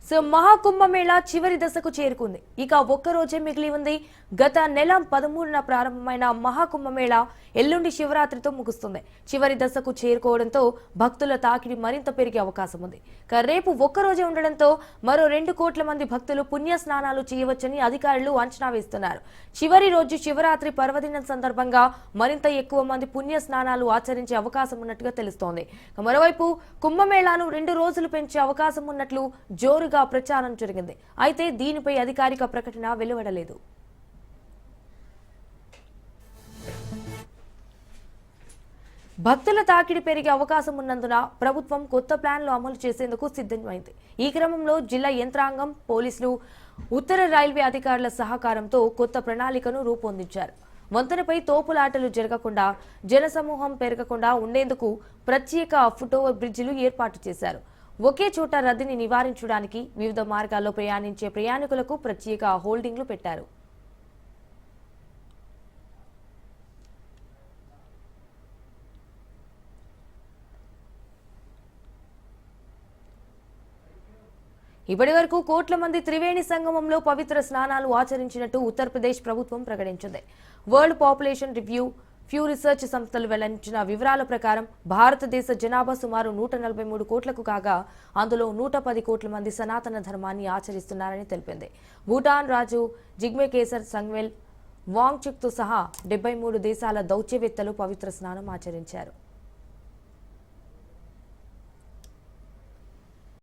So Maha Kumbh Mela చివరి దశకు చేరుకుంది. ఇక ఒక్క రోజే మిగిలి ఉంది. గత నెల 13న ప్రారంభమైన మహాకుంభమేళా ఎల్లుండి శివరాత్రితో ముగుస్తుంది. చివరి దశకు చేరుకోవడంతో భక్తుల తాకిడి మరింత పెరిగే అవకాశం ఉంది. రేపు ఒక్క రోజే ఉండడంతో మరో 2 కోట్ల మంది భక్తులు పుణ్య స్నానాలు చేయవచ్చని అధికారులు అంచనా వేస్తున్నారు. చివరి రోజు శివరాత్రి పర్వదినం సందర్భంగా మరింత ఎక్కువ మంది పుణ్య స్నానాలు ఆచరించే అవకాశం ఉన్నట్టుగా తెలుస్తోంది. మరోవైపు కుంభమేళాను 2 రోజులు పెంచే అవకాశం ఉన్నట్లు జోరుగా ప్రచారం జరిగింది. అయితే దీనిపై అధికారిక ప్రకటన వెలువడలేదు. భక్తుల తాకిడి పెరిగే అవకాశం ఉన్నందున ప్రభుత్వం కొత్త ప్లాన్లు అమలు చేసేందుకు సిద్ధమైంది. ఈ క్రమంలో జిల్లా యంత్రాంగం, పోలీసులు, ఉత్తర రైల్వే అధికారుల సహకారంతో కొత్త ప్రణాళికను రూపొందించారు. వంతెనపై తోపులాటలు జరగకుండా, జనసమూహం పెరగకుండా ఉండేందుకు ప్రత్యేక ఫుట్ఓవర్ బ్రిడ్జిలు ఏర్పాటు చేశారు. ఒకే చోట రద్దీని నివారించడానికి వివిధ మార్గాల్లో ప్రయాణించే ప్రయాణికులకు ప్రత్యేక హోల్డింగ్లు పెట్టారు. ఇప్పటి వరకు కోట్ల మంది త్రివేణి సంగమంలో పవిత్ర స్నానాలు ఆచరించినట్టు ఉత్తరప్రదేశ్ ప్రభుత్వం ప్రకటించింది. World population review, few research సంస్థలు వెల్లడించిన వివరాల ప్రకారం భారతదేశ జనాభా సుమారు 143 కోట్లకు కాగా అందులో 110 కోట్ల మంది సనాతన ధర్మాన్ని ఆచరిస్తున్నారని తెలిపింది. భూటాన్ రాజు జిగ్మే కేసర్ సంగ్వెల్ వాంగ్చుక్తో సహా 73 దేశాల దౌత్యవేత్తలు పవిత్ర స్నానం ఆచరించారు.